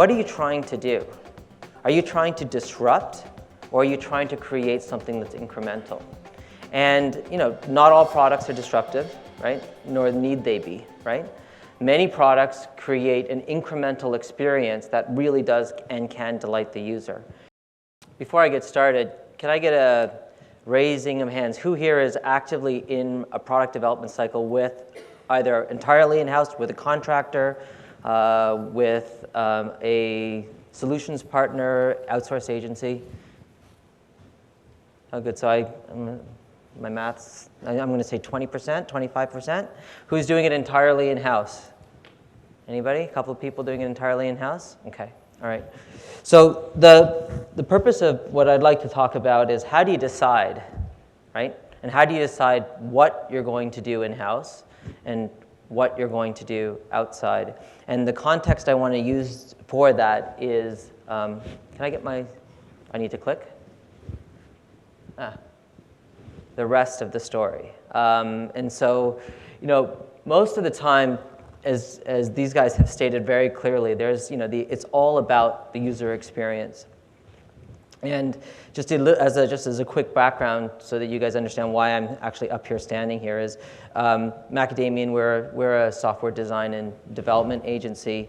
what are you trying to do? Are you trying to disrupt, or are you trying to create something that's incremental? And not all products are disruptive, right? Nor need they be, right? Many products create an incremental experience that really does and can delight the user. Before I get started, can I get a raising of hands? Who here is actively in a product development cycle with either entirely in-house, with a contractor, with a solutions partner, outsource agency? Oh, good. So my maths, I'm going to say 20%, 25%. Who's doing it entirely in-house? Anybody? A couple of people doing it entirely in-house? Okay. All right. So the purpose of what I'd like to talk about is how do you decide, right? And how do you decide what you're going to do in-house and what you're going to do outside? And the context I want to use for that is, can I get I need to click? The rest of the story. And so, most of the time, as these guys have stated very clearly, there's, it's all about the user experience. And just as a quick background, so that you guys understand why I'm actually up here standing here, is Macadamian. We're a software design and development agency.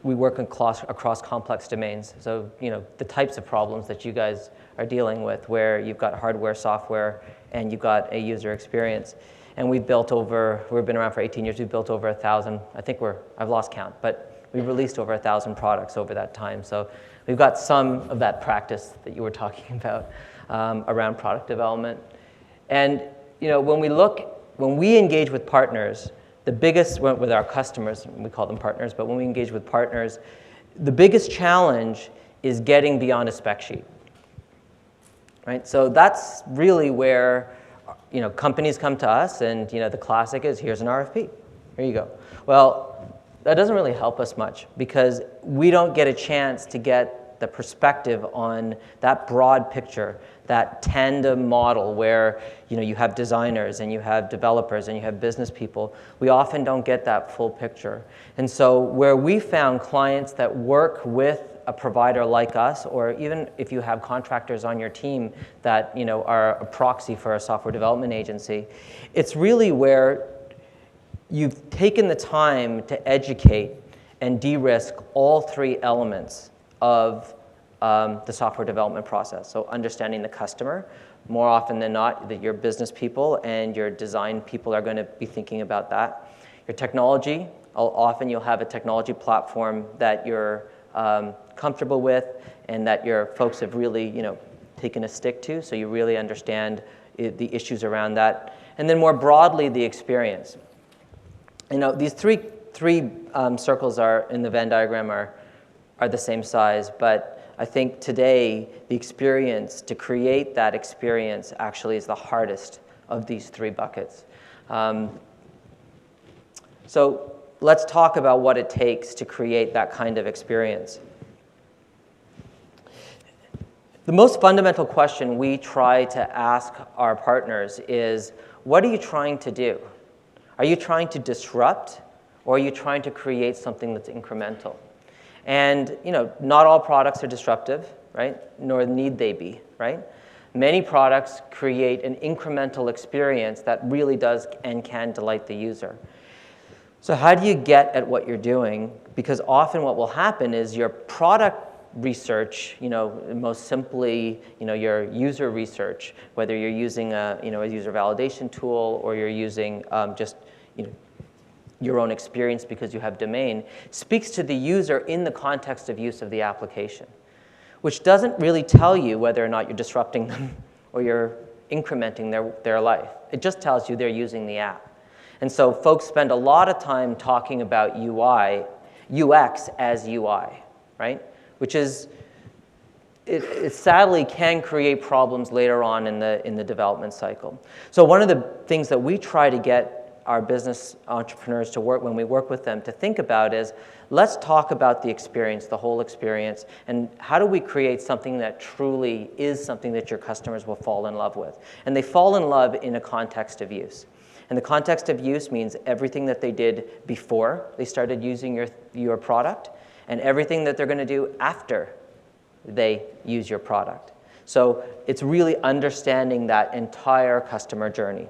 We work across complex domains. So the types of problems that you guys are dealing with, where you've got hardware, software, and you've got a user experience. And we've been around for 18 years, we've built over 1,000, I've lost count, but we've released over 1,000 products over that time. So we've got some of that practice that you were talking about around product development. And when we engage with partners, with our customers, we call them partners, but when we engage with partners, the biggest challenge is getting beyond a spec sheet, right? So that's really where companies come to us, and the classic is, here's an RFP. Here you go. Well, that doesn't really help us much, because we don't get a chance to get the perspective on that broad picture, that tandem model where you have designers and you have developers and you have business people. We often don't get that full picture. And so where we found clients that work with a provider like us, or even if you have contractors on your team that are a proxy for a software development agency, it's really where you've taken the time to educate and de-risk all three elements of the software development process. So understanding the customer, more often than not, that your business people and your design people are going to be thinking about that. Your technology, often you'll have a technology platform that you're comfortable with and that your folks have really taken a stick to, so you really understand the issues around that. And then more broadly, the experience. These three circles are in the Venn diagram are the same size, but I think today the experience, to create that experience, actually is the hardest of these three buckets. So let's talk about what it takes to create that kind of experience. The most fundamental question we try to ask our partners is, what are you trying to do? Are you trying to disrupt, or are you trying to create something that's incremental? And not all products are disruptive, right? Nor need they be, right? Many products create an incremental experience that really does and can delight the user. So how do you get at what you're doing? Because often what will happen is your product research, most simply, your user research, whether you're using a user validation tool or you're using just, your own experience because you have domain, speaks to the user in the context of use of the application, which doesn't really tell you whether or not you're disrupting them or you're incrementing their life. It just tells you they're using the app. And so folks spend a lot of time talking about UX as UI, right? Which is, it sadly can create problems later on in the development cycle. So one of the things that we try to get our business entrepreneurs to work, when we work with them, to think about is, let's talk about the experience, the whole experience, and how do we create something that truly is something that your customers will fall in love with. And they fall in love in a context of use. And the context of use means everything that they did before they started using your product, and everything that they're going to do after they use your product. So it's really understanding that entire customer journey.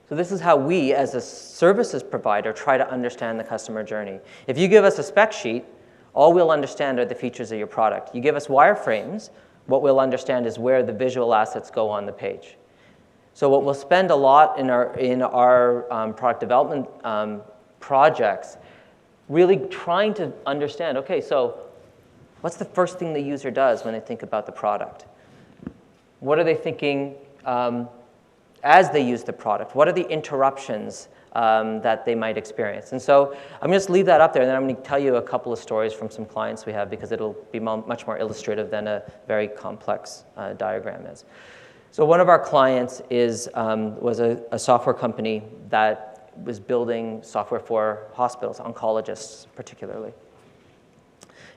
So this is how we, as a services provider, try to understand the customer journey. If you give us a spec sheet, all we'll understand are the features of your product. You give us wireframes, what we'll understand is where the visual assets go on the page. So what we'll spend a lot in our product development projects, really trying to understand, okay, so what's the first thing the user does when they think about the product? What are they thinking as they use the product? What are the interruptions that they might experience? And so I'm going to just leave that up there, and then I'm going to tell you a couple of stories from some clients we have, because it'll be much more illustrative than a very complex diagram is. So one of our clients was a software company that was building software for hospitals, oncologists particularly.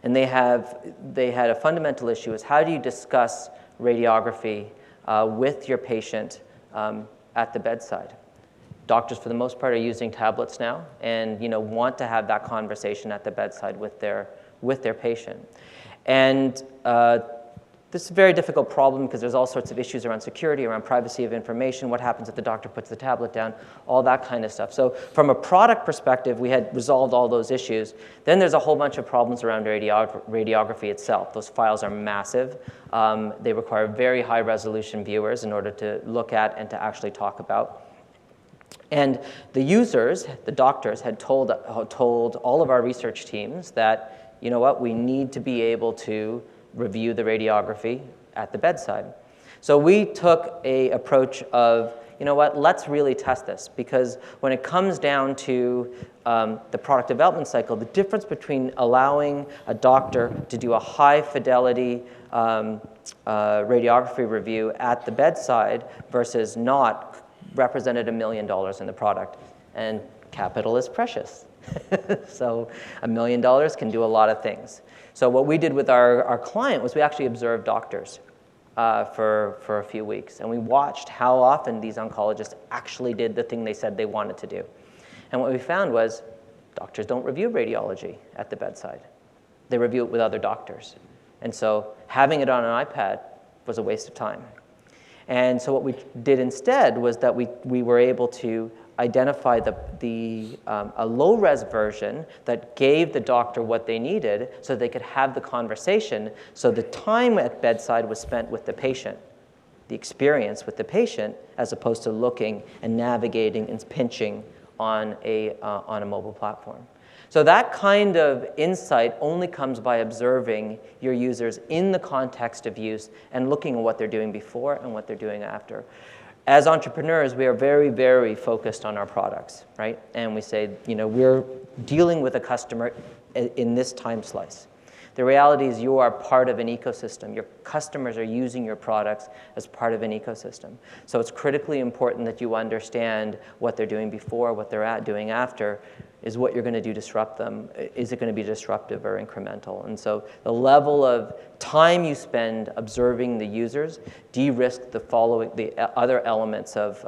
And they had a fundamental issue, is how do you discuss radiography with your patient at the bedside? Doctors, for the most part, are using tablets now, and want to have that conversation at the bedside with their patient. And this is a very difficult problem, because there's all sorts of issues around security, around privacy of information, what happens if the doctor puts the tablet down, all that kind of stuff. So from a product perspective, we had resolved all those issues. Then there's a whole bunch of problems around radiography itself. Those files are massive. They require very high resolution viewers in order to look at and to actually talk about. And the users, the doctors, had told all of our research teams that, you know what, we need to be able to review the radiography at the bedside. So we took an approach of, you know what, let's really test this, because when it comes down to the product development cycle, the difference between allowing a doctor to do a high fidelity radiography review at the bedside versus not represented $1 million in the product. And capital is precious. So $1 million can do a lot of things. So what we did with our client was we actually observed doctors for a few weeks. And we watched how often these oncologists actually did the thing they said they wanted to do. And what we found was doctors don't review radiology at the bedside. They review it with other doctors. And so having it on an iPad was a waste of time. And so what we did instead was that we were able to identify a low-res version that gave the doctor what they needed so they could have the conversation. So the time at bedside was spent with the patient, the experience with the patient, as opposed to looking and navigating and pinching on a mobile platform. So that kind of insight only comes by observing your users in the context of use and looking at what they're doing before and what they're doing after. As entrepreneurs, we are very, very focused on our products, right? And we say, we're dealing with a customer in this time slice. The reality is you are part of an ecosystem. Your customers are using your products as part of an ecosystem. So it's critically important that you understand what they're doing before, what they're doing after. Is what you're going to do disrupt them? Is it going to be disruptive or incremental? And so the level of time you spend observing the users de-risk the other elements of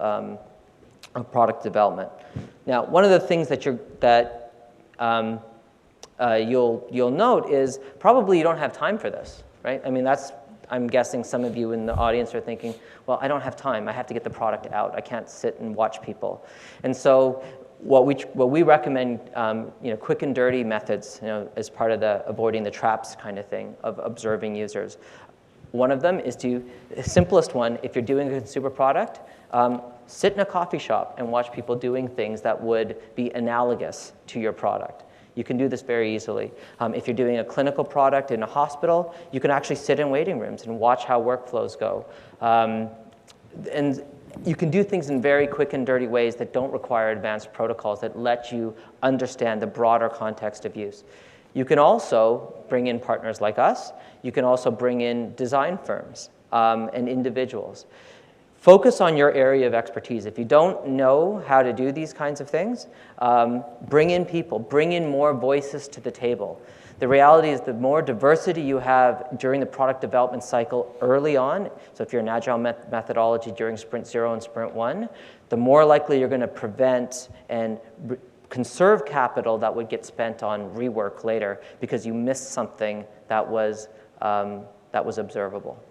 product development. Now, one of the things that you'll note is probably you don't have time for this, right? I mean, I'm guessing some of you in the audience are thinking, well, I don't have time. I have to get the product out. I can't sit and watch people. And so what we recommend, quick and dirty methods, as part of the avoiding the traps kind of thing of observing users. One of them is the simplest one, if you're doing a consumer product, sit in a coffee shop and watch people doing things that would be analogous to your product. You can do this very easily. If you're doing a clinical product in a hospital, you can actually sit in waiting rooms and watch how workflows go. And you can do things in very quick and dirty ways that don't require advanced protocols, that let you understand the broader context of use. You can also bring in partners like us. You can also bring in design firms and individuals. Focus on your area of expertise. If you don't know how to do these kinds of things, bring in people, bring in more voices to the table. The reality is the more diversity you have during the product development cycle early on, so if you're an agile methodology during Sprint 0 and Sprint 1, the more likely you're going to prevent and conserve capital that would get spent on rework later because you missed something that was observable.